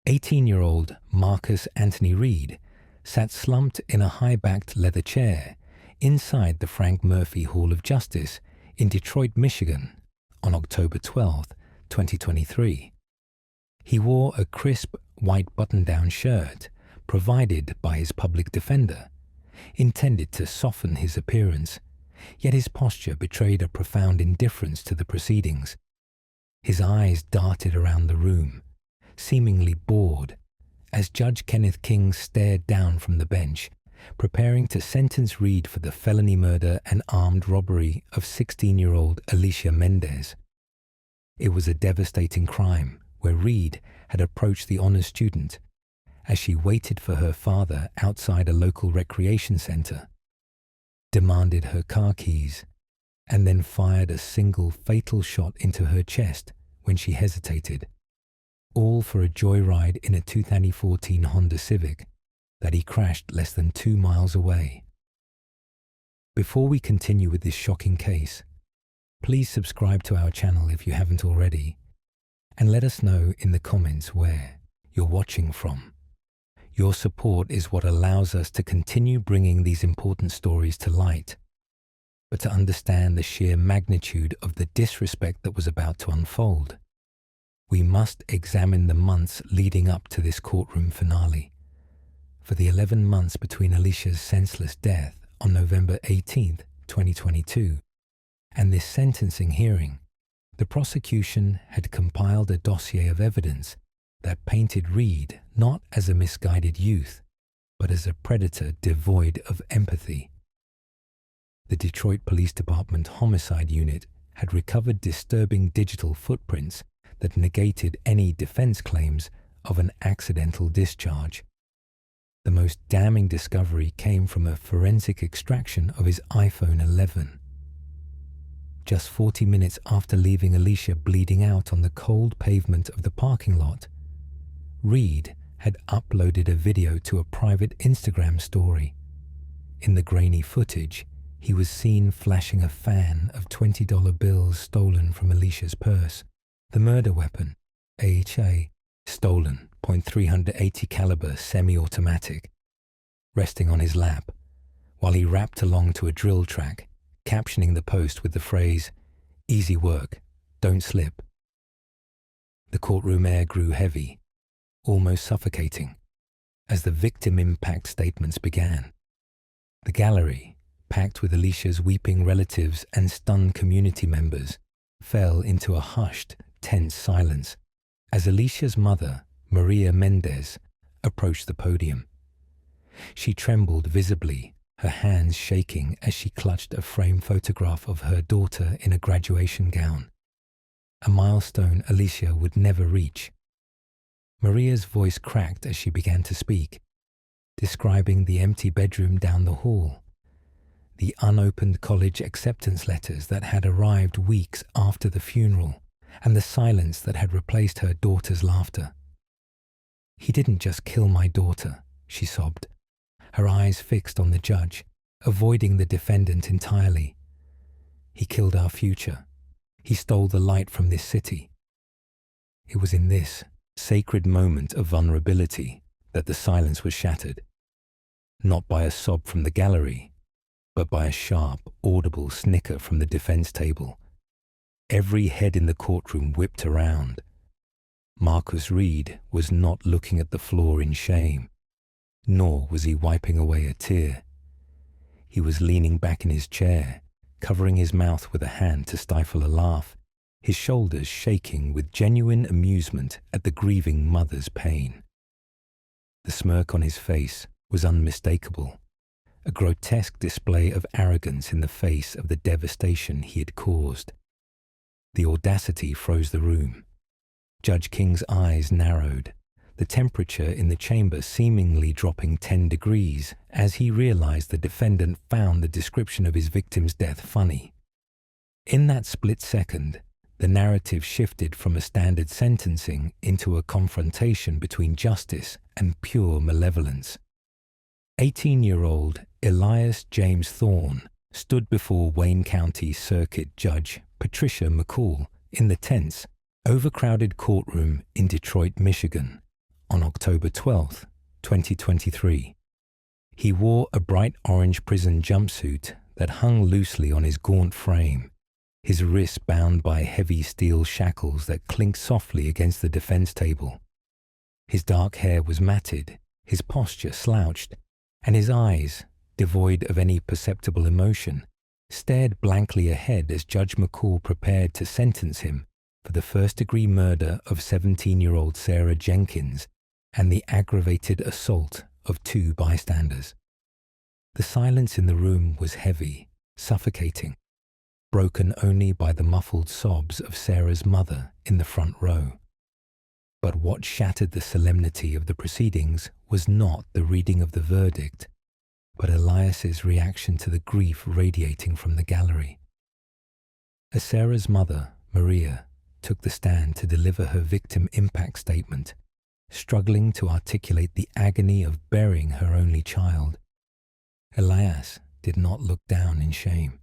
18-year-old Marcus Anthony Reed sat slumped in a high-backed leather chair inside the Frank Murphy Hall of Justice in Detroit, Michigan on October 12, 2023. He wore a crisp white button-down shirt provided by his public defender, intended to soften his appearance, yet his posture betrayed a profound indifference to the proceedings. His eyes darted around the room, seemingly bored, as Judge Kenneth King stared down from the bench, preparing to sentence Reed for the felony murder and armed robbery of 16-year-old Alicia Mendez. It was a devastating crime where Reed had approached the honor student as she waited for her father outside a local recreation center, demanded her car keys, and then fired a single fatal shot into her chest when she hesitated, all for a joyride in a 2014 Honda Civic that he crashed less than 2 miles away. Before we continue with this shocking case, please subscribe to our channel if you haven't already, and let us know in the comments where you're watching from. Your support is what allows us to continue bringing these important stories to light. But to understand the sheer magnitude of the disrespect that was about to unfold, we must examine the months leading up to this courtroom finale. For the 11 months between Alicia's senseless death on November 18, 2022, and this sentencing hearing, the prosecution had compiled a dossier of evidence that painted Reed not as a misguided youth, but as a predator devoid of empathy. The Detroit Police Department Homicide Unit had recovered disturbing digital footprints that negated any defense claims of an accidental discharge. The most damning discovery came from a forensic extraction of his iPhone 11. Just 40 minutes after leaving Alicia bleeding out on the cold pavement of the parking lot, Reed had uploaded a video to a private Instagram story. In the grainy footage, he was seen flashing a fan of $20 bills stolen from Alicia's purse, the murder weapon, AHA, stolen .380 caliber semi-automatic, resting on his lap, while he rapped along to a drill track, captioning the post with the phrase, "Easy work, don't slip." The courtroom air grew heavy, almost suffocating, as the victim impact statements began. The gallery, packed with Alicia's weeping relatives and stunned community members, fell into a hushed, tense silence as Alicia's mother, Maria Mendez, approached the podium. She trembled visibly, her hands shaking as she clutched a framed photograph of her daughter in a graduation gown, a milestone Alicia would never reach. Maria's voice cracked as she began to speak, describing the empty bedroom down the hall, the unopened college acceptance letters that had arrived weeks after the funeral, and the silence that had replaced her daughter's laughter. "He didn't just kill my daughter," she sobbed, her eyes fixed on the judge, avoiding the defendant entirely. "He killed our future. He stole the light from this city." It was in this sacred moment of vulnerability that the silence was shattered, not by a sob from the gallery, but by a sharp, audible snicker from the defense table. Every head in the courtroom whipped around. Marcus Reed was not looking at the floor in shame, nor was he wiping away a tear. He was leaning back in his chair, covering his mouth with a hand to stifle a laugh, his shoulders shaking with genuine amusement at the grieving mother's pain. The smirk on his face was unmistakable, a grotesque display of arrogance in the face of the devastation he had caused. The audacity froze the room. Judge King's eyes narrowed, the temperature in the chamber seemingly dropping 10 degrees as he realized the defendant found the description of his victim's death funny. In that split second, the narrative shifted from a standard sentencing into a confrontation between justice and pure malevolence. 18-year-old Elias James Thorne stood before Wayne County Circuit Judge Patricia McCall in the tense, overcrowded courtroom in Detroit, Michigan, on October 12, 2023. He wore a bright orange prison jumpsuit that hung loosely on his gaunt frame, his wrists bound by heavy steel shackles that clinked softly against the defense table. His dark hair was matted, his posture slouched, and his eyes, devoid of any perceptible emotion, stared blankly ahead as Judge McCall prepared to sentence him for the first-degree murder of 17-year-old Sarah Jenkins and the aggravated assault of 2 bystanders. The silence in the room was heavy, suffocating, broken only by the muffled sobs of Sarah's mother in the front row. But what shattered the solemnity of the proceedings was not the reading of the verdict, but Elias's reaction to the grief radiating from the gallery. As Sarah's mother, Maria, took the stand to deliver her victim impact statement, struggling to articulate the agony of burying her only child, Elias did not look down in shame.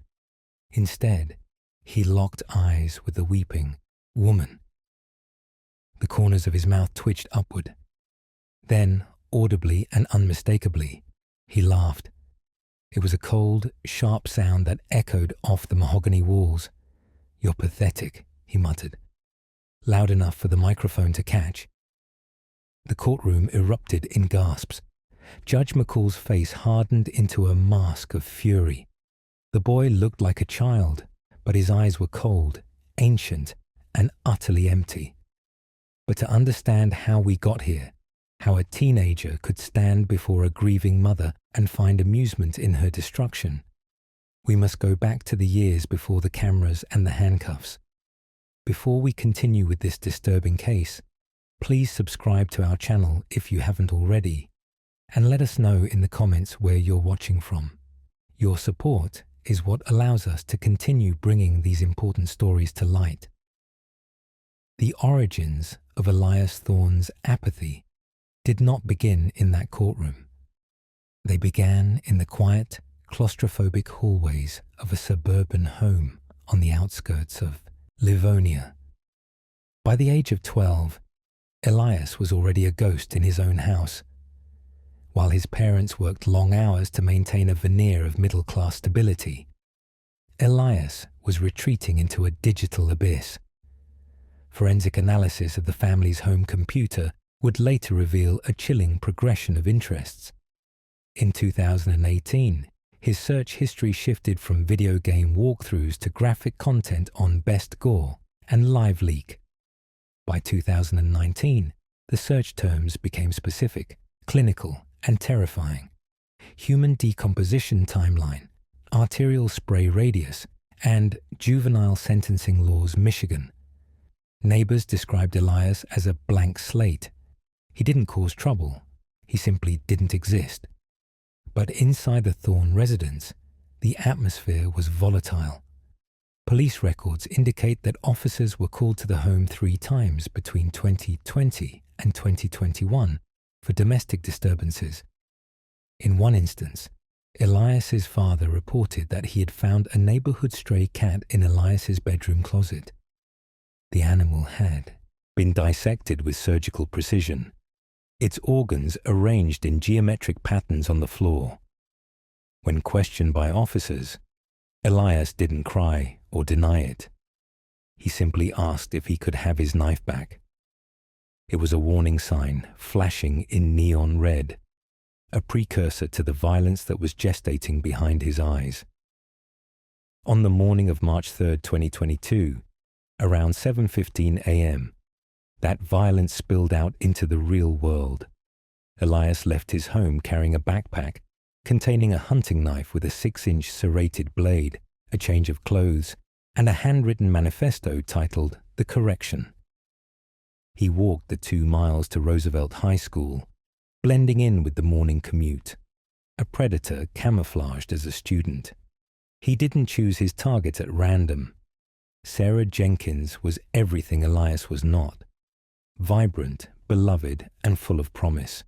Instead, he locked eyes with the weeping woman. The corners of his mouth twitched upward. Then, audibly and unmistakably, he laughed. It was a cold, sharp sound that echoed off the mahogany walls. "You're pathetic," he muttered, loud enough for the microphone to catch. The courtroom erupted in gasps. Judge McCall's face hardened into a mask of fury. The boy looked like a child, but his eyes were cold, ancient, and utterly empty. But to understand how we got here, how a teenager could stand before a grieving mother and find amusement in her destruction, we must go back to the years before the cameras and the handcuffs. Before we continue with this disturbing case, please subscribe to our channel if you haven't already, and let us know in the comments where you're watching from. Your support is what allows us to continue bringing these important stories to light. The origins of Elias Thorne's apathy did not begin in that courtroom. They began in the quiet, claustrophobic hallways of a suburban home on the outskirts of Livonia. By the age of 12, Elias was already a ghost in his own house. While his parents worked long hours to maintain a veneer of middle-class stability, Elias was retreating into a digital abyss. Forensic analysis of the family's home computer would later reveal a chilling progression of interests. In 2018, his search history shifted from video game walkthroughs to graphic content on Best Gore and LiveLeak. By 2019, the search terms became specific, clinical, and terrifying. Human decomposition timeline, arterial spray radius, and juvenile sentencing laws Michigan. Neighbors described Elias as a blank slate. He didn't cause trouble. He simply didn't exist. But inside the Thorne residence, the atmosphere was volatile. Police records indicate that officers were called to the home 3 times between 2020 and 2021 for domestic disturbances. In one instance, Elias's father reported that he had found a neighborhood stray cat in Elias's bedroom closet. The animal had been dissected with surgical precision, its organs arranged in geometric patterns on the floor. When questioned by officers, Elias didn't cry or deny it. He simply asked if he could have his knife back. It was a warning sign flashing in neon red, a precursor to the violence that was gestating behind his eyes. On the morning of March 3, 2022, around 7:15 a.m., that violence spilled out into the real world. Elias left his home carrying a backpack containing a hunting knife with a 6-inch serrated blade, a change of clothes, and a handwritten manifesto titled The Correction. He walked the 2 miles to Roosevelt High School, blending in with the morning commute, a predator camouflaged as a student. He didn't choose his target at random. Sarah Jenkins was everything Elias was not: vibrant, beloved, and full of promise.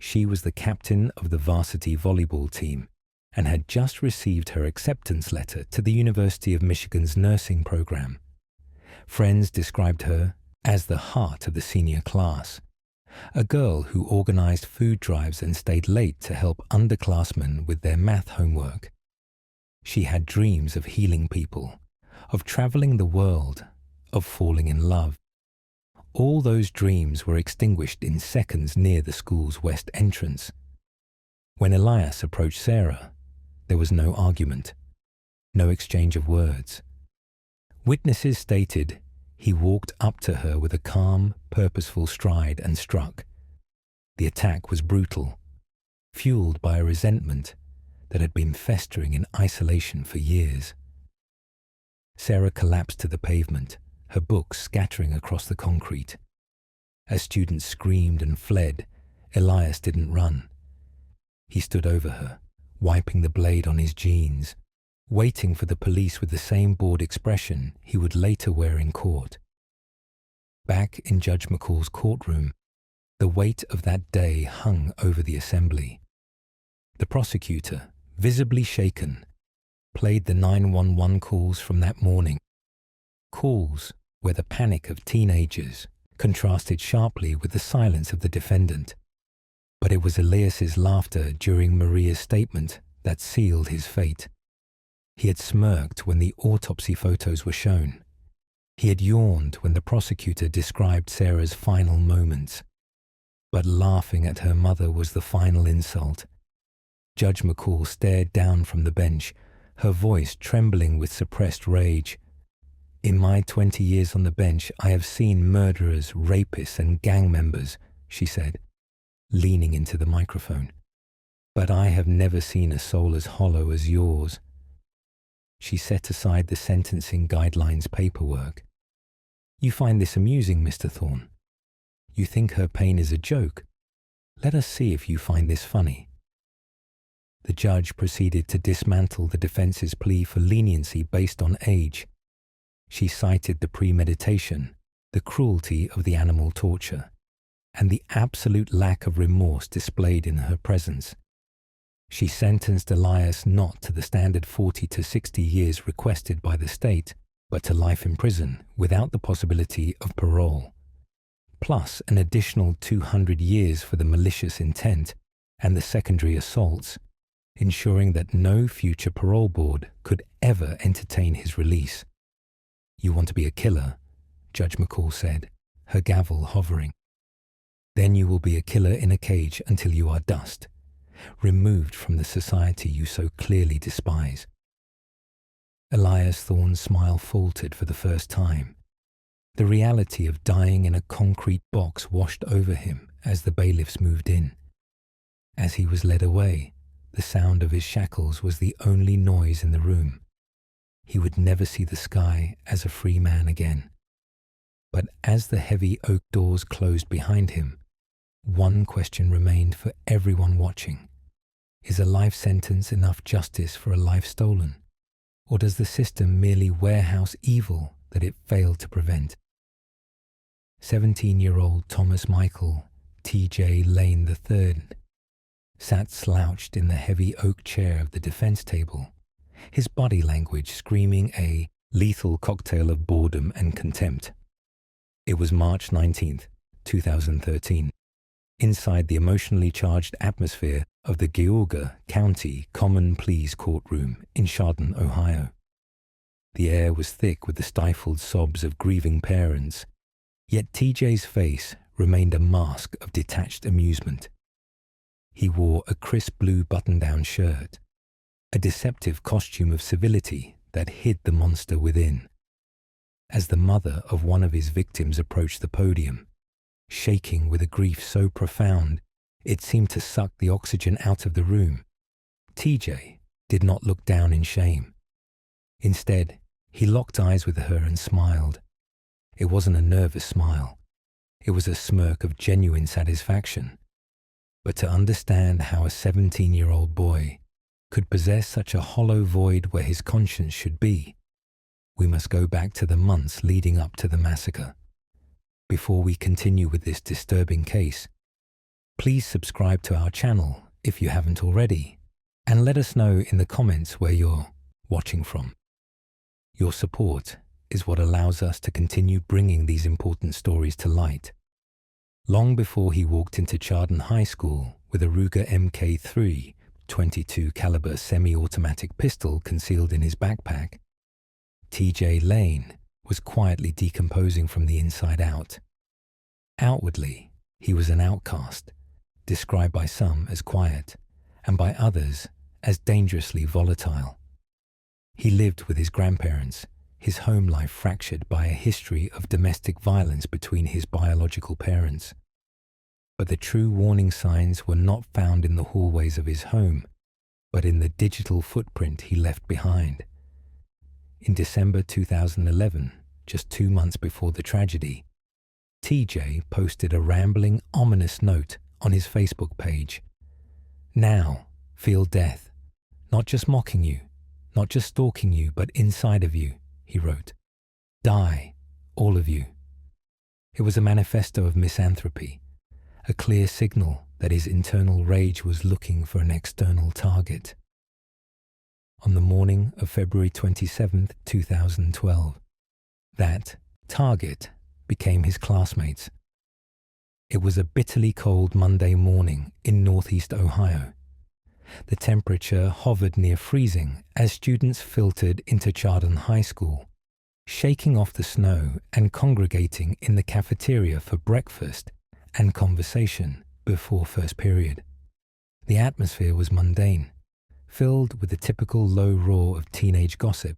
She was the captain of the varsity volleyball team and had just received her acceptance letter to the University of Michigan's nursing program. Friends described her as the heart of the senior class, a girl who organized food drives and stayed late to help underclassmen with their math homework. She had dreams of healing people, of traveling the world, of falling in love. All those dreams were extinguished in seconds near the school's west entrance. When Elias approached Sarah, there was no argument, no exchange of words. Witnesses stated he walked up to her with a calm, purposeful stride and struck. The attack was brutal, fueled by a resentment that had been festering in isolation for years. Sarah collapsed to the pavement, her books scattering across the concrete. As students screamed and fled, Elias didn't run. He stood over her, wiping the blade on his jeans, waiting for the police with the same bored expression he would later wear in court. Back in Judge McCall's courtroom, the weight of that day hung over the assembly. The prosecutor, visibly shaken, played the 911 calls from that morning. Calls where the panic of teenagers contrasted sharply with the silence of the defendant. But it was Elias's laughter during Maria's statement that sealed his fate. He had smirked when the autopsy photos were shown. He had yawned when the prosecutor described Sarah's final moments. But laughing at her mother was the final insult. Judge McCall stared down from the bench, her voice trembling with suppressed rage. "In my 20 years on the bench, I have seen murderers, rapists, and gang members," she said, leaning into the microphone. "But I have never seen a soul as hollow as yours." She set aside the sentencing guidelines paperwork. "You find this amusing, Mr. Thorne? You think her pain is a joke? Let us see if you find this funny." The judge proceeded to dismantle the defense's plea for leniency based on age. She cited the premeditation, the cruelty of the animal torture, and the absolute lack of remorse displayed in her presence. She sentenced Elias not to the standard 40 to 60 years requested by the state, but to life in prison without the possibility of parole, plus an additional 200 years for the malicious intent and the secondary assaults, ensuring that no future parole board could ever entertain his release. "You want to be a killer," Judge McCall said, her gavel hovering. "Then you will be a killer in a cage until you are dust, removed from the society you so clearly despise." Elias Thorne's smile faltered for the first time. The reality of dying in a concrete box washed over him as the bailiffs moved in. As he was led away, the sound of his shackles was the only noise in the room. He would never see the sky as a free man again. But as the heavy oak doors closed behind him, one question remained for everyone watching. Is a life sentence enough justice for a life stolen? Or does the system merely warehouse evil that it failed to prevent? 17-year-old Thomas Michael T.J. Lane III sat slouched in the heavy oak chair of the defense table, his body language screaming a lethal cocktail of boredom and contempt. It was March 19th, 2013, inside the emotionally charged atmosphere of the Geauga County Common Pleas courtroom in Chardon, Ohio. The air was thick with the stifled sobs of grieving parents, yet TJ's face remained a mask of detached amusement. He wore a crisp blue button-down shirt, a deceptive costume of civility that hid the monster within. As the mother of one of his victims approached the podium, shaking with a grief so profound it seemed to suck the oxygen out of the room, TJ did not look down in shame. Instead, he locked eyes with her and smiled. It wasn't a nervous smile. It was a smirk of genuine satisfaction. But to understand how a 17-year-old boy could possess such a hollow void where his conscience should be, we must go back to the months leading up to the massacre. Before we continue with this disturbing case, please subscribe to our channel if you haven't already, and let us know in the comments where you're watching from. Your support is what allows us to continue bringing these important stories to light. long before he walked into Chardon High School with a Ruger Mk3 .22 caliber semi-automatic pistol concealed in his backpack, T.J. Lane was quietly decomposing from the inside out. Outwardly, he was an outcast, described by some as quiet, and by others as dangerously volatile. He lived with his grandparents, his home life fractured by a history of domestic violence between his biological parents. But the true warning signs were not found in the hallways of his home, but in the digital footprint he left behind. In December 2011, just 2 months before the tragedy, TJ posted a rambling, ominous note on his Facebook page. "Now, feel death. Not just mocking you, not just stalking you, but inside of you," he wrote. "Die, all of you." It was a manifesto of misanthropy, a clear signal that his internal rage was looking for an external target. On the morning of February 27, 2012, that target became his classmates. It was a bitterly cold Monday morning in northeast Ohio. The temperature hovered near freezing as students filtered into Chardon High School, shaking off the snow and congregating in the cafeteria for breakfast and conversation before first period. The atmosphere was mundane, filled with the typical low roar of teenage gossip,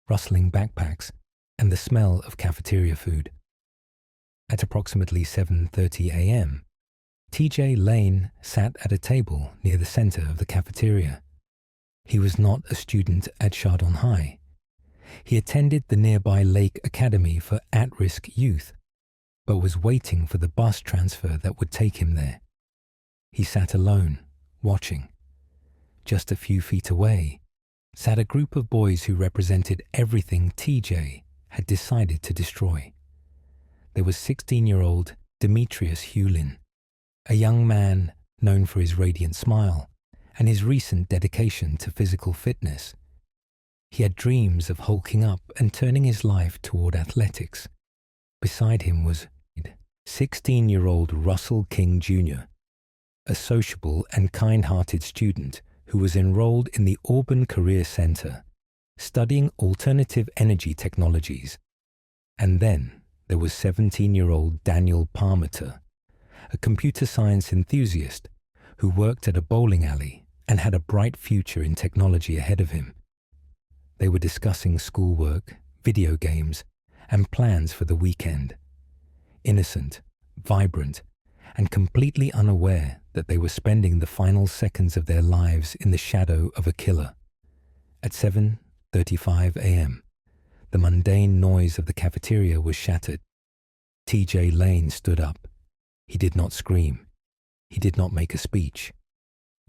rustling backpacks, and the smell of cafeteria food. At approximately 7:30 a.m., T.J. Lane sat at a table near the center of the cafeteria. He was not a student at Chardon High. He attended the nearby Lake Academy for at-risk youth, but was waiting for the bus transfer that would take him there. He sat alone, watching. Just a few feet away sat a group of boys who represented everything TJ had decided to destroy. There was 16-year-old Demetrius Hewlin, a young man known for his radiant smile and his recent dedication to physical fitness. He had dreams of hulking up and turning his life toward athletics. Beside him was 16-year-old Russell King Jr., a sociable and kind-hearted student who was enrolled in the Auburn Career Center, studying alternative energy technologies. And then there was 17-year-old Daniel Parmeter, a computer science enthusiast who worked at a bowling alley and had a bright future in technology ahead of him. They were discussing schoolwork, video games, and plans for the weekend. Innocent, vibrant, and completely unaware that they were spending the final seconds of their lives in the shadow of a killer. At 7:35 a.m., the mundane noise of the cafeteria was shattered. T.J. Lane stood up. He did not scream. He did not make a speech.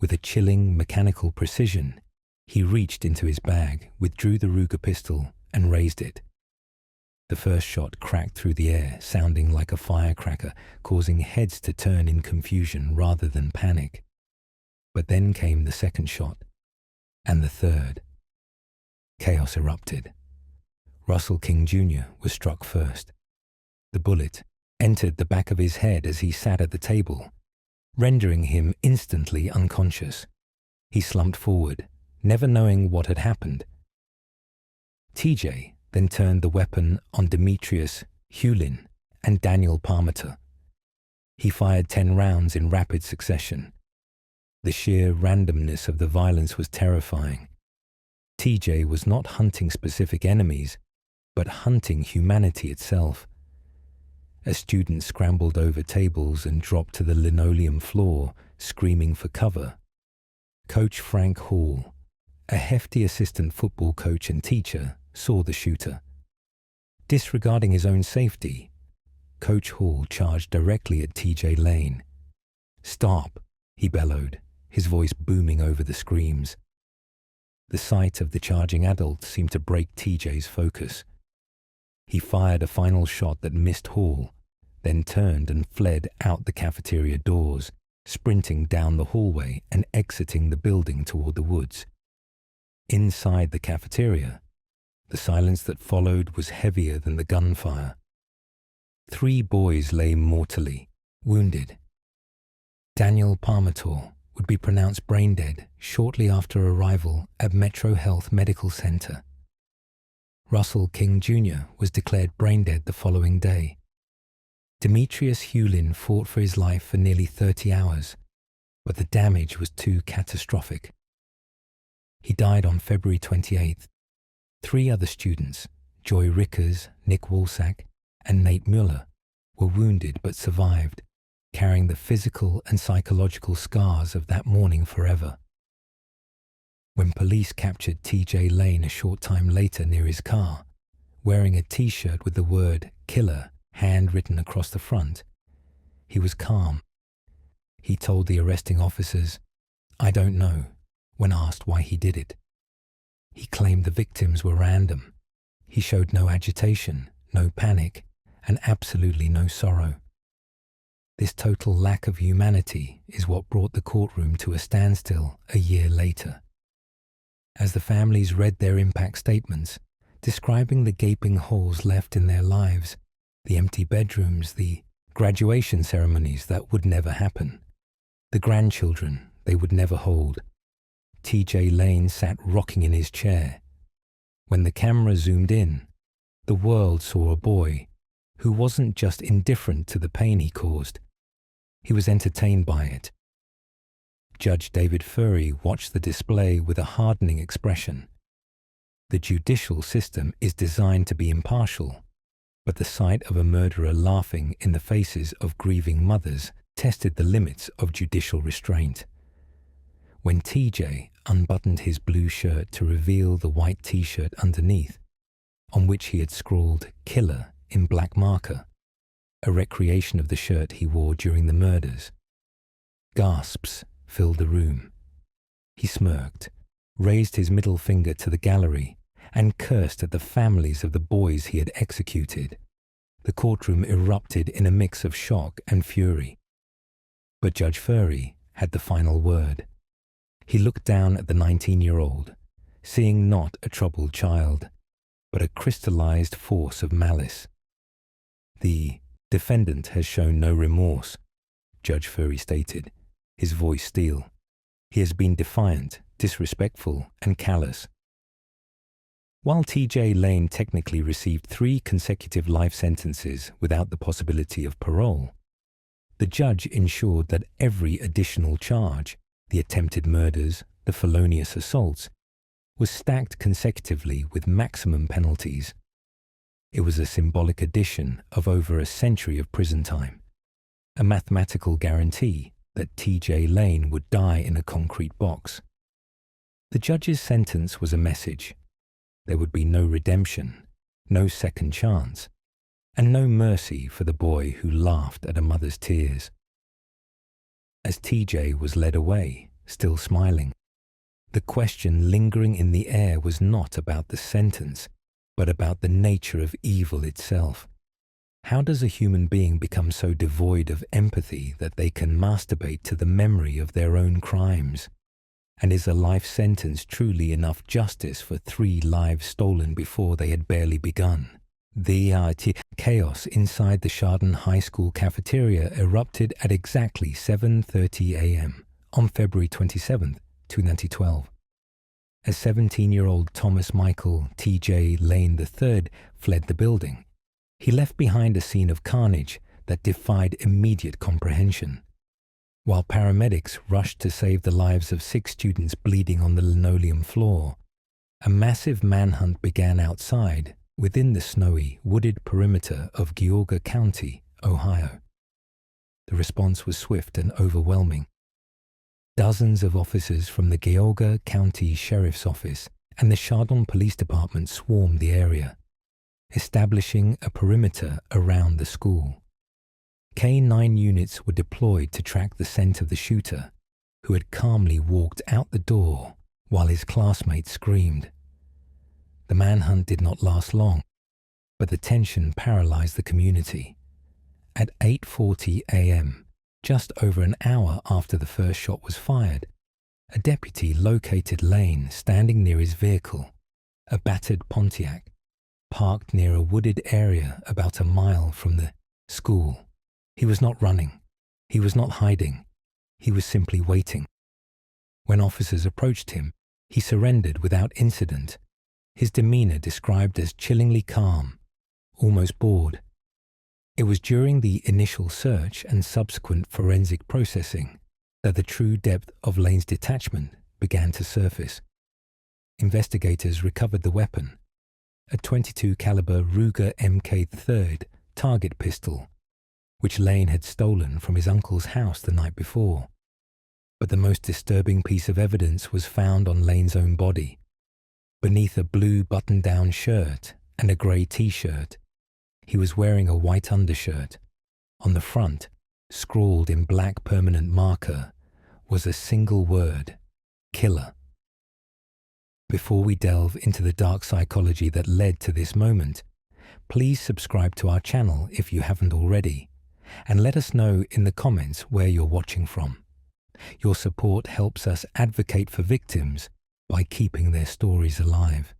With a chilling, mechanical precision, he reached into his bag, withdrew the Ruger pistol, and raised it. The first shot cracked through the air, sounding like a firecracker, causing heads to turn in confusion rather than panic. But then came the second shot, and the third. Chaos erupted. Russell King Jr. was struck first. The bullet entered the back of his head as he sat at the table, rendering him instantly unconscious. He slumped forward, never knowing what had happened. TJ then turned the weapon on Demetrius Hewlin and Daniel Parmeter. He fired 10 rounds in rapid succession. The sheer randomness of the violence was terrifying. TJ was not hunting specific enemies, but hunting humanity itself. As students scrambled over tables and dropped to the linoleum floor, screaming for cover, Coach Frank Hall, a hefty assistant football coach and teacher, saw the shooter. Disregarding his own safety, Coach Hall charged directly at T.J. Lane. "Stop," he bellowed, his voice booming over the screams. The sight of the charging adult seemed to break T.J.'s focus. He fired a final shot that missed Hall, then turned and fled out the cafeteria doors, sprinting down the hallway and exiting the building toward the woods. Inside the cafeteria, the silence that followed was heavier than the gunfire. 3 boys lay mortally, wounded. Daniel Parmator would be pronounced brain dead shortly after arrival at Metro Health Medical Center. Russell King Jr. was declared brain dead the following day. Demetrius Hewlin fought for his life for nearly 30 hours, but the damage was too catastrophic. He died on February 28th. 3 other students, Joy Rickers, Nick Walsack, and Nate Mueller, were wounded but survived, carrying the physical and psychological scars of that morning forever. When police captured TJ Lane a short time later near his car, wearing a t-shirt with the word "killer" handwritten across the front, he was calm. He told the arresting officers, "I don't know," when asked why he did it. He claimed the victims were random. He showed no agitation, no panic, and absolutely no sorrow. This total lack of humanity is what brought the courtroom to a standstill a year later. As the families read their impact statements, describing the gaping holes left in their lives, the empty bedrooms, the graduation ceremonies that would never happen, the grandchildren they would never hold, TJ Lane sat rocking in his chair. When the camera zoomed in, the world saw a boy who wasn't just indifferent to the pain he caused, he was entertained by it. Judge David Furry watched the display with a hardening expression. The judicial system is designed to be impartial, but the sight of a murderer laughing in the faces of grieving mothers tested the limits of judicial restraint. When TJ unbuttoned his blue shirt to reveal the white t-shirt underneath, on which he had scrawled "killer" in black marker, a recreation of the shirt he wore during the murders, gasps filled the room. He smirked, raised his middle finger to the gallery, and cursed at the families of the boys he had executed. The courtroom erupted in a mix of shock and fury. But Judge Furry had the final word. He looked down at the 19-year-old, seeing not a troubled child, but a crystallized force of malice. The defendant has shown no remorse, Judge Furry stated, his voice steel. He has been defiant, disrespectful, and callous. While TJ Lane technically received 3 consecutive life sentences without the possibility of parole, the judge ensured that every additional charge, the attempted murders, the felonious assaults, was stacked consecutively with maximum penalties. It was a symbolic addition of over a century of prison time, a mathematical guarantee that TJ Lane would die in a concrete box. The judge's sentence was a message. There would be no redemption, no second chance, and no mercy for the boy who laughed at a mother's tears. As TJ was led away, still smiling, the question lingering in the air was not about the sentence, but about the nature of evil itself. How does a human being become so devoid of empathy that they can masturbate to the memory of their own crimes? And is a life sentence truly enough justice for 3 lives stolen before they had barely begun? The chaos inside the Chardon High School cafeteria erupted at exactly 7:30 a.m. on February 27, 2012. As 17-year-old Thomas Michael TJ Lane III fled the building, he left behind a scene of carnage that defied immediate comprehension. While paramedics rushed to save the lives of 6 students bleeding on the linoleum floor, a massive manhunt began outside within the snowy, wooded perimeter of Geauga County, Ohio. The response was swift and overwhelming. Dozens of officers from the Geauga County Sheriff's Office and the Chardon Police Department swarmed the area, establishing a perimeter around the school. K-9 units were deployed to track the scent of the shooter, who had calmly walked out the door while his classmates screamed. The manhunt did not last long, but the tension paralyzed the community. At 8:40 a.m., just over an hour after the first shot was fired, a deputy located Lane standing near his vehicle, a battered Pontiac, parked near a wooded area about a mile from the school. He was not running, He was not hiding. He was simply waiting. When officers approached him, he surrendered without incident, his demeanor described as chillingly calm, almost bored. It was during the initial search and subsequent forensic processing that the true depth of Lane's detachment began to surface. Investigators recovered the weapon, a .22 caliber Ruger Mk3 target pistol, which Lane had stolen from his uncle's house the night before. But the most disturbing piece of evidence was found on Lane's own body. Beneath a blue button-down shirt and a grey t-shirt, he was wearing a white undershirt. On the front, scrawled in black permanent marker, was a single word: killer. Before we delve into the dark psychology that led to this moment, please subscribe to our channel if you haven't already, and let us know in the comments where you're watching from. Your support helps us advocate for victims by keeping their stories alive.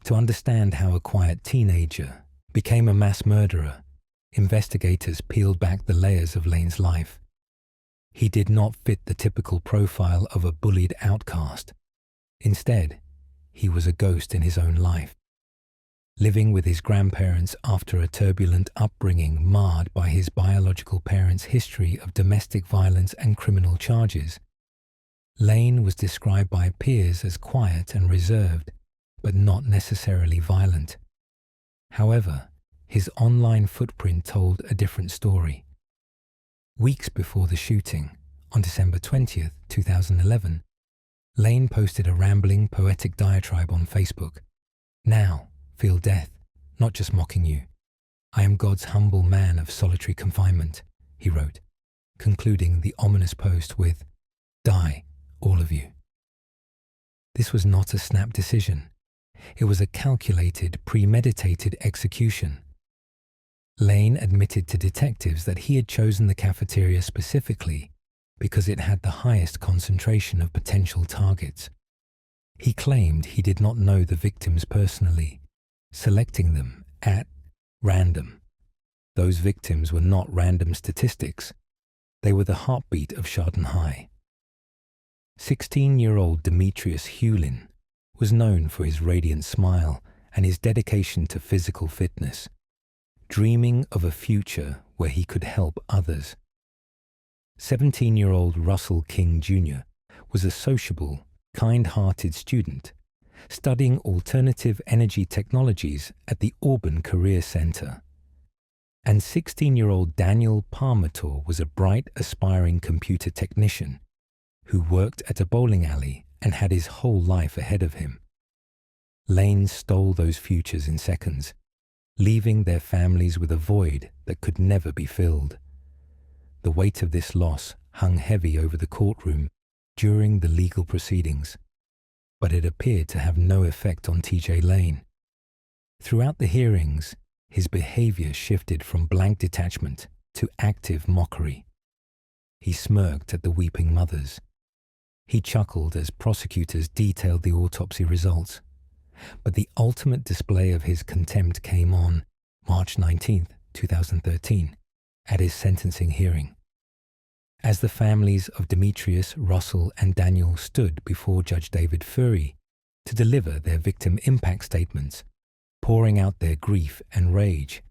To understand how a quiet teenager became a mass murderer, investigators peeled back the layers of Lane's life. He did not fit the typical profile of a bullied outcast. Instead, he was a ghost in his own life. Living with his grandparents after a turbulent upbringing marred by his biological parents' history of domestic violence and criminal charges, Lane was described by peers as quiet and reserved, but not necessarily violent. However, his online footprint told a different story. Weeks before the shooting, on December 20th, 2011, Lane posted a rambling, poetic diatribe on Facebook. "Now, feel death, not just mocking you. I am God's humble man of solitary confinement," he wrote, concluding the ominous post with, "Die, all of you." This was not a snap decision. It was a calculated, premeditated execution. Lane admitted to detectives that he had chosen the cafeteria specifically because it had the highest concentration of potential targets. He claimed he did not know the victims personally, selecting them at random. Those victims were not random statistics. They were the heartbeat of Chardon High. 16-year-old Demetrius Hewlin was known for his radiant smile and his dedication to physical fitness, dreaming of a future where he could help others. 17-year-old Russell King Jr. was a sociable, kind-hearted student, studying alternative energy technologies at the Auburn Career Center. And 16-year-old Daniel Parmator was a bright, aspiring computer technician who worked at a bowling alley and had his whole life ahead of him. Lane stole those futures in seconds, leaving their families with a void that could never be filled. The weight of this loss hung heavy over the courtroom during the legal proceedings, but it appeared to have no effect on TJ Lane. Throughout the hearings, his behavior shifted from blank detachment to active mockery. He smirked at the weeping mothers. He chuckled as prosecutors detailed the autopsy results. But the ultimate display of his contempt came on March 19, 2013, at his sentencing hearing. As the families of Demetrius, Russell, and Daniel stood before Judge David Fury to deliver their victim impact statements, pouring out their grief and rage,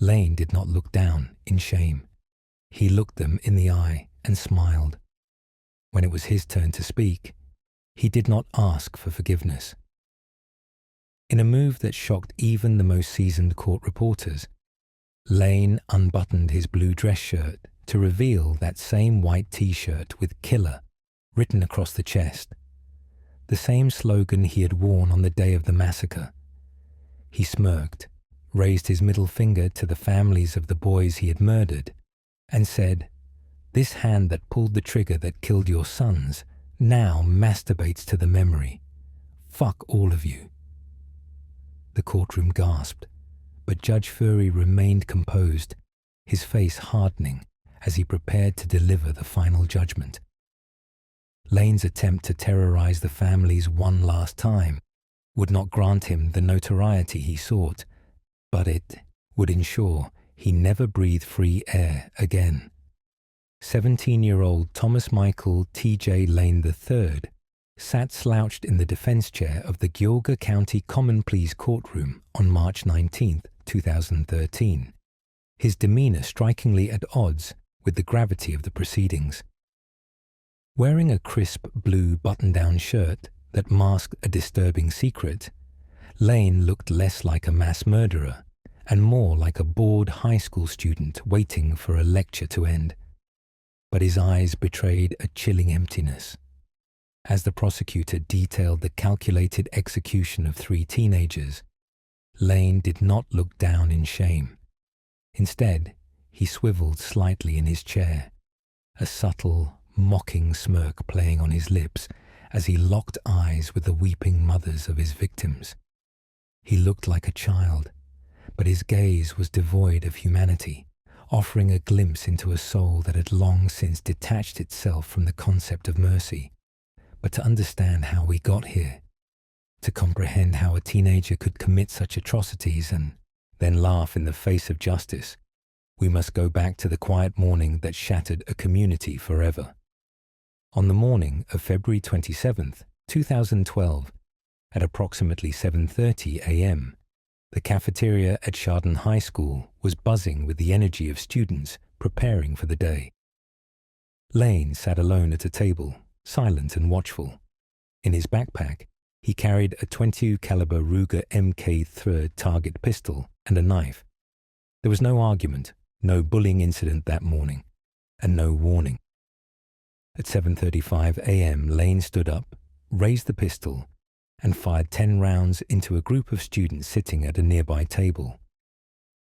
Lane did not look down in shame. He looked them in the eye and smiled. When it was his turn to speak, he did not ask for forgiveness. In a move that shocked even the most seasoned court reporters, Lane unbuttoned his blue dress shirt to reveal that same white t-shirt with "Killer" written across the chest, the same slogan he had worn on the day of the massacre. He smirked, raised his middle finger to the families of the boys he had murdered, and said, "This hand that pulled the trigger that killed your sons now masturbates to the memory. Fuck all of you." The courtroom gasped, but Judge Fury remained composed, his face hardening as he prepared to deliver the final judgment. Lane's attempt to terrorize the families one last time would not grant him the notoriety he sought, but it would ensure he never breathed free air again. 17-year-old Thomas Michael T.J. Lane III sat slouched in the defense chair of the Geauga County Common Pleas courtroom on March 19, 2013, his demeanor strikingly at odds with the gravity of the proceedings. Wearing a crisp blue button-down shirt that masked a disturbing secret, Lane looked less like a mass murderer and more like a bored high school student waiting for a lecture to end. But his eyes betrayed a chilling emptiness. As the prosecutor detailed the calculated execution of 3 teenagers, Lane did not look down in shame. Instead, he swiveled slightly in his chair, a subtle, mocking smirk playing on his lips as he locked eyes with the weeping mothers of his victims. He looked like a child, but his gaze was devoid of humanity, offering a glimpse into a soul that had long since detached itself from the concept of mercy. But to understand how we got here, to comprehend how a teenager could commit such atrocities and then laugh in the face of justice, we must go back to the quiet morning that shattered a community forever. On the morning of February 27, 2012, at approximately 7:30 a.m., the cafeteria at Chardon High School was buzzing with the energy of students preparing for the day. Lane sat alone at a table, silent and watchful. In his backpack, he carried a .22 caliber Ruger Mk3 target pistol and a knife. There was no argument, no bullying incident that morning, and no warning. At 7:35 a.m., Lane stood up, raised the pistol, and fired 10 rounds into a group of students sitting at a nearby table.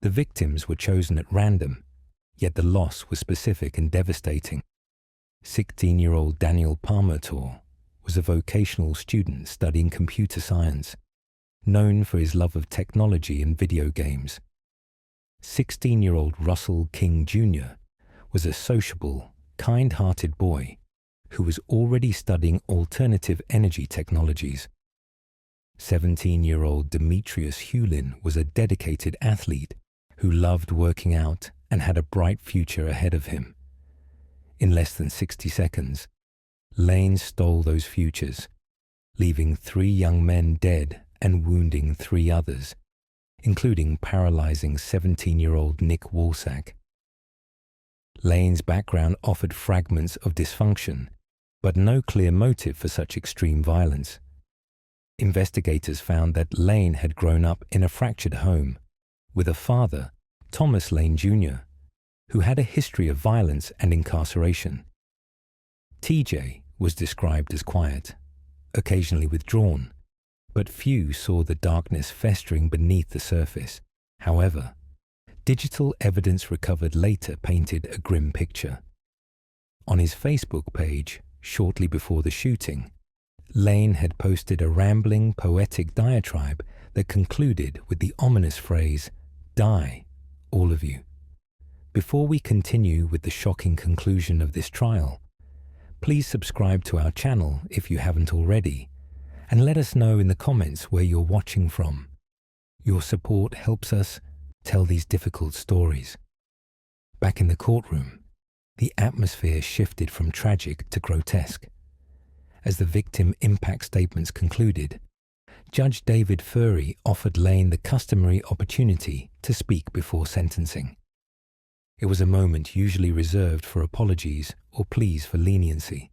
The victims were chosen at random, yet the loss was specific and devastating. 16-year-old Daniel Palmertor was a vocational student studying computer science, known for his love of technology and video games. 16-year-old Russell King Jr. was a sociable, kind-hearted boy who was already studying alternative energy technologies. 17-year-old Demetrius Hewlin was a dedicated athlete who loved working out and had a bright future ahead of him. In less than 60 seconds, Lane stole those futures, leaving 3 young men dead and wounding 3 others, including paralyzing 17-year-old Nick Walsack. Lane's background offered fragments of dysfunction, but no clear motive for such extreme violence. Investigators found that Lane had grown up in a fractured home, with a father, Thomas Lane Jr., who had a history of violence and incarceration. TJ was described as quiet, occasionally withdrawn, but few saw the darkness festering beneath the surface. However, digital evidence recovered later painted a grim picture. On his Facebook page, shortly before the shooting, Lane had posted a rambling, poetic diatribe that concluded with the ominous phrase, "Die, all of you." Before we continue with the shocking conclusion of this trial, please subscribe to our channel if you haven't already, and let us know in the comments where you're watching from. Your support helps us tell these difficult stories. Back in the courtroom, the atmosphere shifted from tragic to grotesque. As the victim impact statements concluded, Judge David Furry offered Lane the customary opportunity to speak before sentencing. It was a moment usually reserved for apologies or pleas for leniency.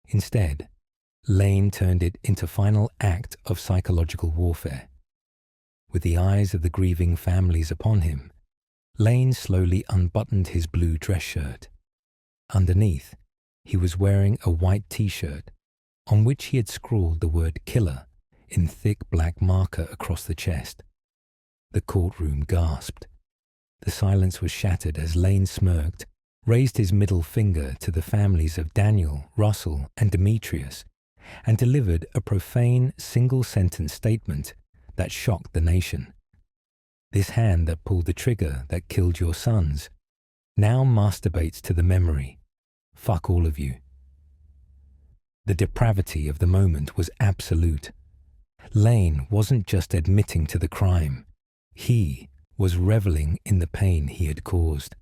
Instead, Lane turned it into final act of psychological warfare. With the eyes of the grieving families upon him, Lane slowly unbuttoned his blue dress shirt. Underneath, he was wearing a white t-shirt on which he had scrawled the word killer in thick black marker across the chest. The courtroom gasped. The silence was shattered as Lane smirked, raised his middle finger to the families of Daniel, Russell, and Demetrius, and delivered a profane single-sentence statement that shocked the nation. This hand that pulled the trigger that killed your sons now masturbates to the memory. Fuck all of you. The depravity of the moment was absolute. Lane wasn't just admitting to the crime. He was reveling in the pain he had caused.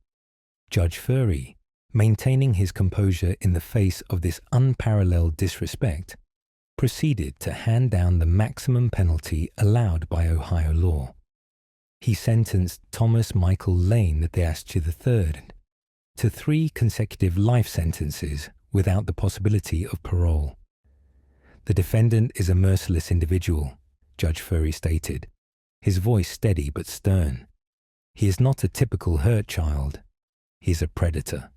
Judge Furry maintaining his composure in the face of this unparalleled disrespect, proceeded to hand down the maximum penalty allowed by Ohio law. He sentenced Thomas Michael Lane Theasche III to 3 consecutive life sentences without the possibility of parole. "The defendant is a merciless individual," Judge Furry stated, his voice steady but stern. "He is not a typical hurt child. He is a predator."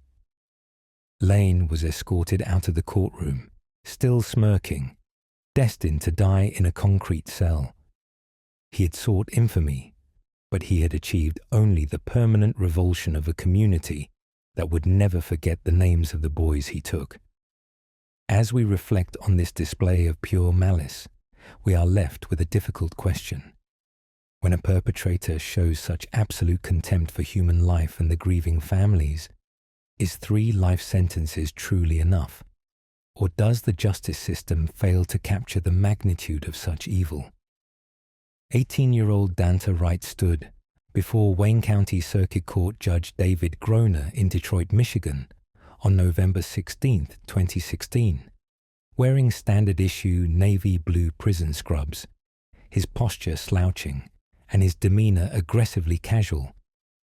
Lane was escorted out of the courtroom, still smirking, destined to die in a concrete cell. He had sought infamy, but he had achieved only the permanent revulsion of a community that would never forget the names of the boys he took. As we reflect on this display of pure malice, we are left with a difficult question. When a perpetrator shows such absolute contempt for human life and the grieving families, is 3 life sentences truly enough? Or does the justice system fail to capture the magnitude of such evil? 18-year-old Dante Wright stood before Wayne County Circuit Court Judge David Groner in Detroit, Michigan, on November 16, 2016, wearing standard-issue navy blue prison scrubs, his posture slouching and his demeanor aggressively casual,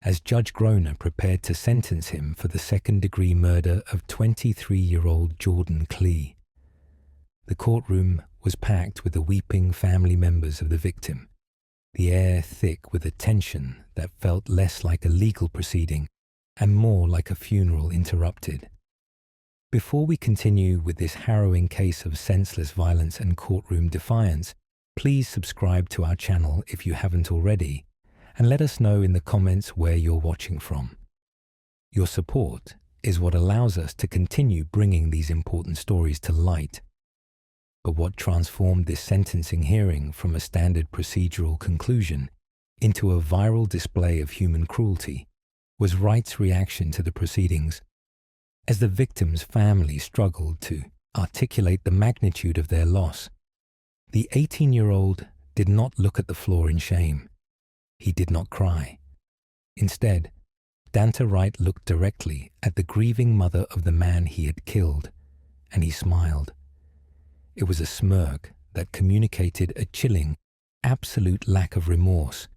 as Judge Groner prepared to sentence him for the second-degree murder of 23-year-old Jordan Klee. The courtroom was packed with the weeping family members of the victim, the air thick with a tension that felt less like a legal proceeding and more like a funeral interrupted. Before we continue with this harrowing case of senseless violence and courtroom defiance, please subscribe to our channel if you haven't already, and let us know in the comments where you're watching from. Your support is what allows us to continue bringing these important stories to light. But what transformed this sentencing hearing from a standard procedural conclusion into a viral display of human cruelty was Wright's reaction to the proceedings. As the victim's family struggled to articulate the magnitude of their loss, the 18-year-old did not look at the floor in shame. He did not cry. Instead, Dante Wright looked directly at the grieving mother of the man he had killed, and he smiled. It was a smirk that communicated a chilling, absolute lack of remorse,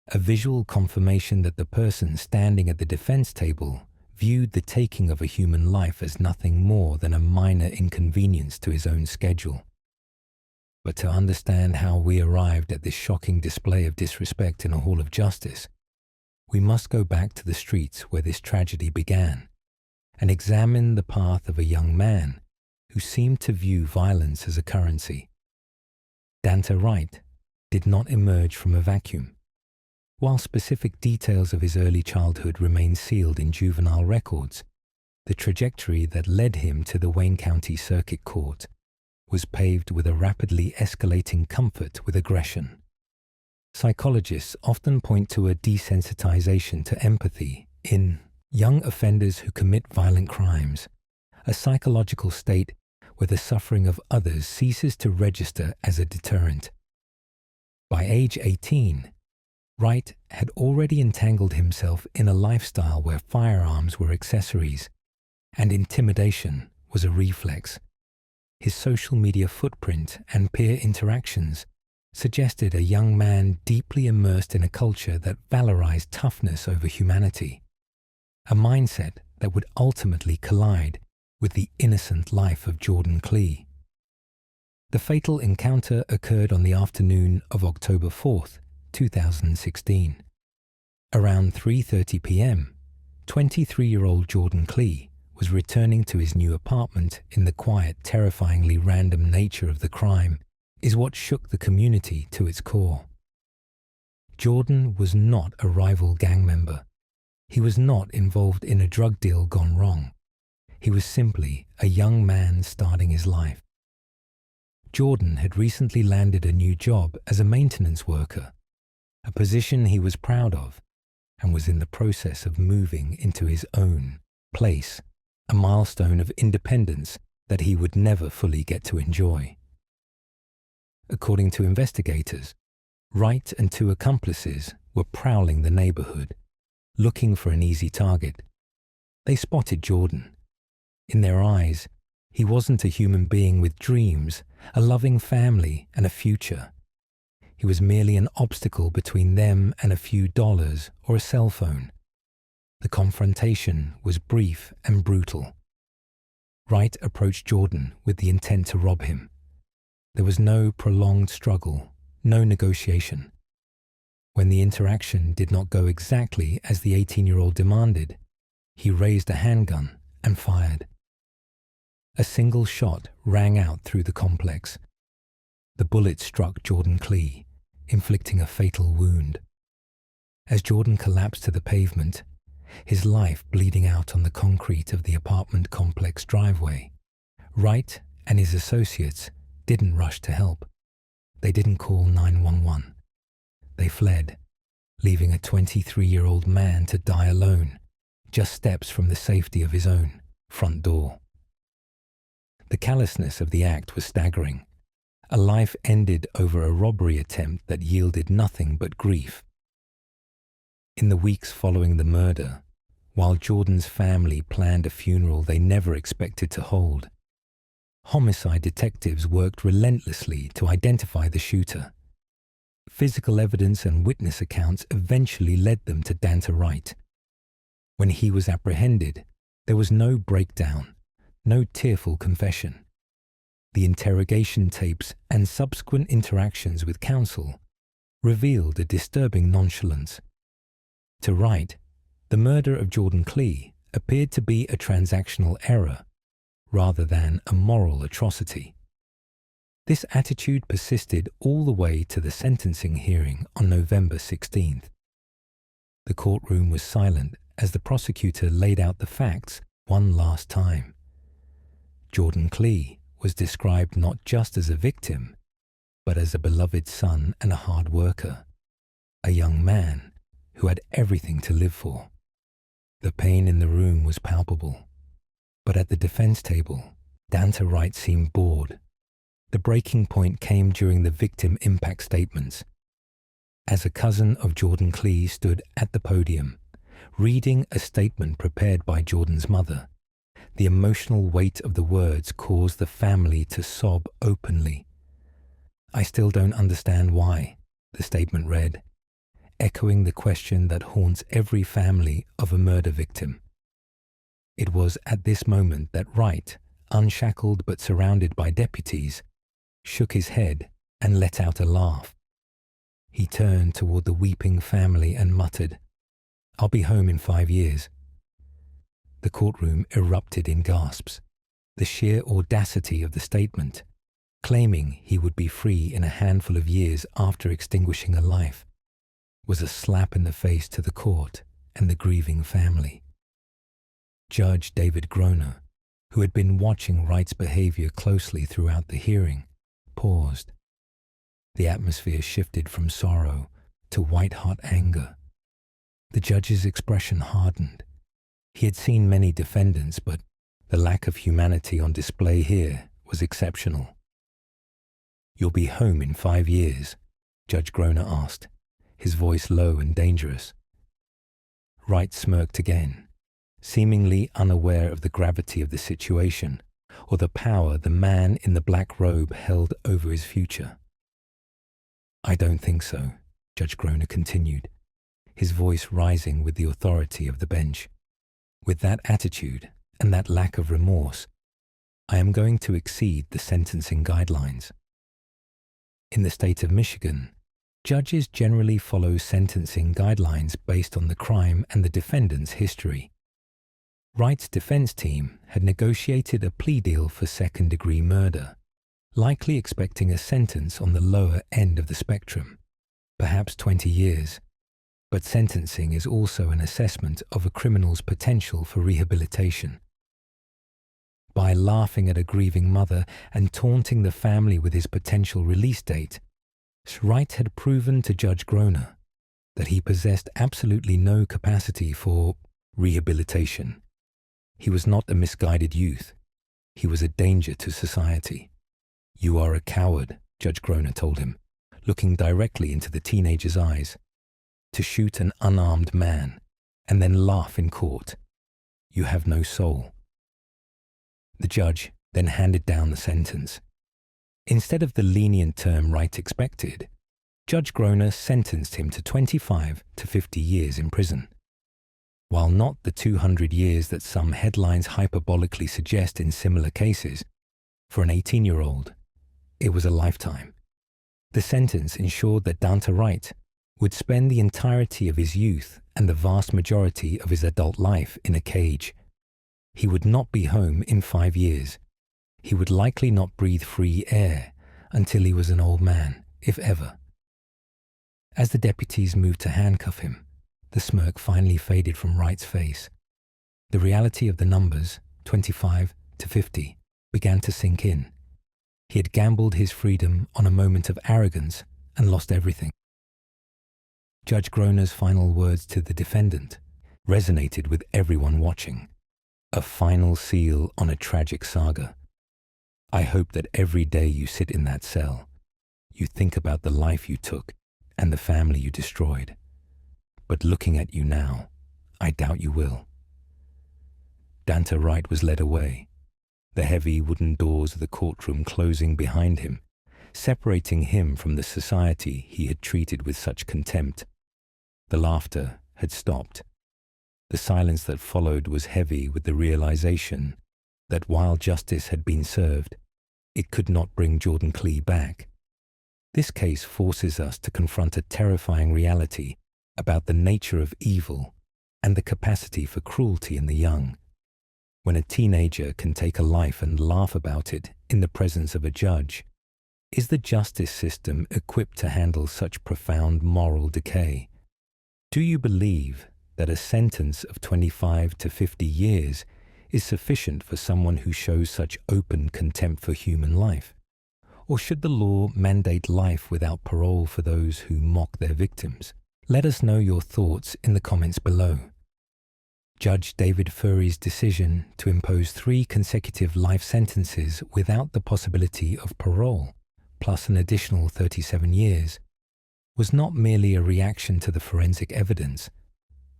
a visual confirmation that the person standing at the defense table viewed the taking of a human life as nothing more than a minor inconvenience to his own schedule. But to understand how we arrived at this shocking display of disrespect in a hall of justice, we must go back to the streets where this tragedy began and examine the path of a young man who seemed to view violence as a currency. Dante Wright did not emerge from a vacuum. While specific details of his early childhood remain sealed in juvenile records, the trajectory that led him to the Wayne County Circuit Court was paved with a rapidly escalating comfort with aggression. Psychologists often point to a desensitization to empathy in young offenders who commit violent crimes, a psychological state where the suffering of others ceases to register as a deterrent. By age 18, Wright had already entangled himself in a lifestyle where firearms were accessories and intimidation was a reflex. His social media footprint and peer interactions suggested a young man deeply immersed in a culture that valorized toughness over humanity, a mindset that would ultimately collide with the innocent life of Jordan Klee. The fatal encounter occurred on the afternoon of October 4th, 2016. Around 3:30 p.m., 23-year-old Jordan Klee was returning to his new apartment in the quiet, terrifyingly random nature of the crime is what shook the community to its core. Jordan was not a rival gang member. He was not involved in a drug deal gone wrong. He was simply a young man starting his life. Jordan had recently landed a new job as a maintenance worker, a position he was proud of, and was in the process of moving into his own place, a milestone of independence that he would never fully get to enjoy. According to investigators, Wright and 2 accomplices were prowling the neighborhood, looking for an easy target. They spotted Jordan. In their eyes, he wasn't a human being with dreams, a loving family, and a future. He was merely an obstacle between them and a few dollars or a cell phone. The confrontation was brief and brutal. Wright approached Jordan with the intent to rob him. There was no prolonged struggle, no negotiation. When the interaction did not go exactly as the 18-year-old demanded, he raised a handgun and fired. A single shot rang out through the complex. The bullet struck Jordan Klee, inflicting a fatal wound. As Jordan collapsed to the pavement, his life bleeding out on the concrete of the apartment complex driveway, Wright and his associates didn't rush to help. They didn't call 911. They fled, leaving a 23-year-old man to die alone, just steps from the safety of his own front door. The callousness of the act was staggering. A life ended over a robbery attempt that yielded nothing but grief. In the weeks following the murder, while Jordan's family planned a funeral they never expected to hold, homicide detectives worked relentlessly to identify the shooter. Physical evidence and witness accounts eventually led them to Danta Wright. When he was apprehended, there was no breakdown, no tearful confession. The interrogation tapes and subsequent interactions with counsel revealed a disturbing nonchalance. To Wright, the murder of Jordan Klee appeared to be a transactional error rather than a moral atrocity. This attitude persisted all the way to the sentencing hearing on November 16th. The courtroom was silent as the prosecutor laid out the facts one last time. Jordan Klee was described not just as a victim, but as a beloved son and a hard worker, a young man who had everything to live for. The pain in the room was palpable, but at the defense table, Danta Wright seemed bored. The breaking point came during the victim impact statements. As a cousin of Jordan Klee stood at the podium, reading a statement prepared by Jordan's mother, the emotional weight of the words caused the family to sob openly. "I still don't understand why," the statement read, echoing the question that haunts every family of a murder victim. It was at this moment that Wright, unshackled but surrounded by deputies, shook his head and let out a laugh. He turned toward the weeping family and muttered, "I'll be home in 5 years." The courtroom erupted in gasps. The sheer audacity of the statement, claiming he would be free in a handful of years after extinguishing a life, was a slap in the face to the court and the grieving family. Judge David Groner, who had been watching Wright's behavior closely throughout the hearing, paused. The atmosphere shifted from sorrow to white-hot anger. The judge's expression hardened. He had seen many defendants, but the lack of humanity on display here was exceptional. "You'll be home in 5 years?" Judge Groner asked, his voice low and dangerous. Wright smirked again, seemingly unaware of the gravity of the situation or the power the man in the black robe held over his future. "I don't think so," Judge Groner continued, his voice rising with the authority of the bench. "With that attitude and that lack of remorse, I am going to exceed the sentencing guidelines." In the state of Michigan, judges generally follow sentencing guidelines based on the crime and the defendant's history. Wright's defense team had negotiated a plea deal for second-degree murder, likely expecting a sentence on the lower end of the spectrum, perhaps 20 years. But sentencing is also an assessment of a criminal's potential for rehabilitation. By laughing at a grieving mother and taunting the family with his potential release date, Wright had proven to Judge Groner that he possessed absolutely no capacity for rehabilitation. He was not a misguided youth. He was a danger to society. "You are a coward," Judge Groner told him, looking directly into the teenager's eyes. "To shoot an unarmed man and then laugh in court. You have no soul. The judge then handed down the sentence. Instead of the lenient term Wright expected, Judge Groner sentenced him to 25 to 50 years in prison. While not the 200 years that some headlines hyperbolically suggest in similar cases, for an 18-year-old, it was a lifetime. The sentence ensured that Dante Wright would spend the entirety of his youth and the vast majority of his adult life in a cage. He would not be home in 5 years. He would likely not breathe free air until he was an old man, if ever. As the deputies moved to handcuff him, the smirk finally faded from Wright's face. The reality of the numbers, 25 to 50, began to sink in. He had gambled his freedom on a moment of arrogance and lost everything. Judge Groner's final words to the defendant resonated with everyone watching. A final seal on a tragic saga. I hope that every day you sit in that cell, you think about the life you took and the family you destroyed. But looking at you now, I doubt you will. Dante Wright was led away, the heavy wooden doors of the courtroom closing behind him, separating him from the society he had treated with such contempt. The laughter had stopped. The silence that followed was heavy with the realization that while justice had been served, it could not bring Jordan Klee back. This case forces us to confront a terrifying reality about the nature of evil and the capacity for cruelty in the young. When a teenager can take a life and laugh about it in the presence of a judge, is the justice system equipped to handle such profound moral decay? Do you believe that a sentence of 25 to 50 years is sufficient for someone who shows such open contempt for human life? Or should the law mandate life without parole for those who mock their victims? Let us know your thoughts in the comments below. Judge David Furey's decision to impose 3 consecutive life sentences without the possibility of parole, plus an additional 37 years, was not merely a reaction to the forensic evidence,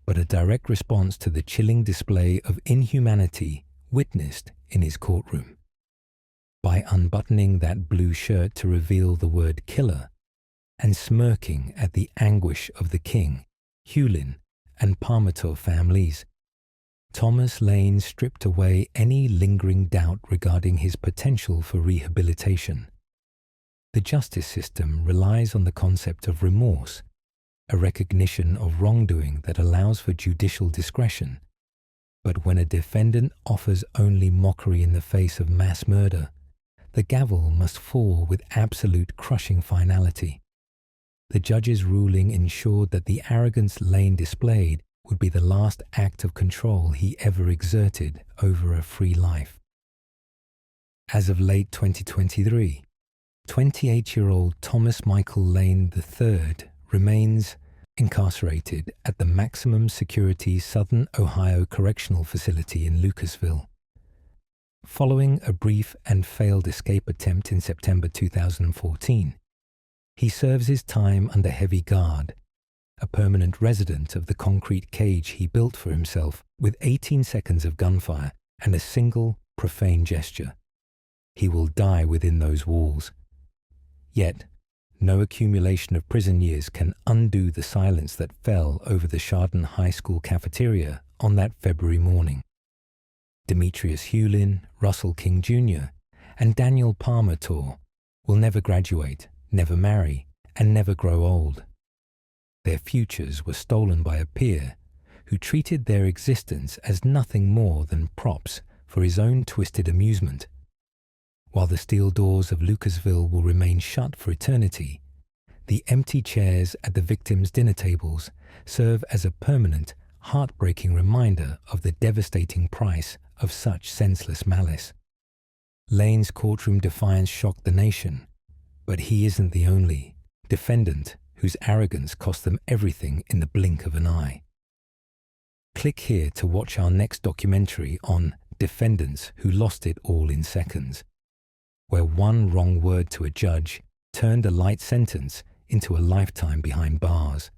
but a direct response to the chilling display of inhumanity witnessed in his courtroom. By unbuttoning that blue shirt to reveal the word killer, and smirking at the anguish of the King, Hewlin, and Parmenter families, Thomas Lane stripped away any lingering doubt regarding his potential for rehabilitation. The justice system relies on the concept of remorse, a recognition of wrongdoing that allows for judicial discretion. But when a defendant offers only mockery in the face of mass murder, the gavel must fall with absolute crushing finality. The judge's ruling ensured that the arrogance Lane displayed would be the last act of control he ever exerted over a free life. As of late 2023, 28-year-old Thomas Michael Lane III remains incarcerated at the maximum security Southern Ohio Correctional Facility in Lucasville. Following a brief and failed escape attempt in September 2014, he serves his time under heavy guard, a permanent resident of the concrete cage he built for himself with 18 seconds of gunfire and a single profane gesture. He will die within those walls. Yet, no accumulation of prison years can undo the silence that fell over the Chardon High School cafeteria on that February morning. Demetrius Hewlin, Russell King Jr., and Daniel Parmenter will never graduate, never marry, and never grow old. Their futures were stolen by a peer who treated their existence as nothing more than props for his own twisted amusement. While the steel doors of Lucasville will remain shut for eternity, the empty chairs at the victims' dinner tables serve as a permanent, heartbreaking reminder of the devastating price of such senseless malice. Lane's courtroom defiance shocked the nation, but he isn't the only defendant whose arrogance cost them everything in the blink of an eye. Click here to watch our next documentary on defendants who lost it all in seconds, where one wrong word to a judge turned a light sentence into a lifetime behind bars.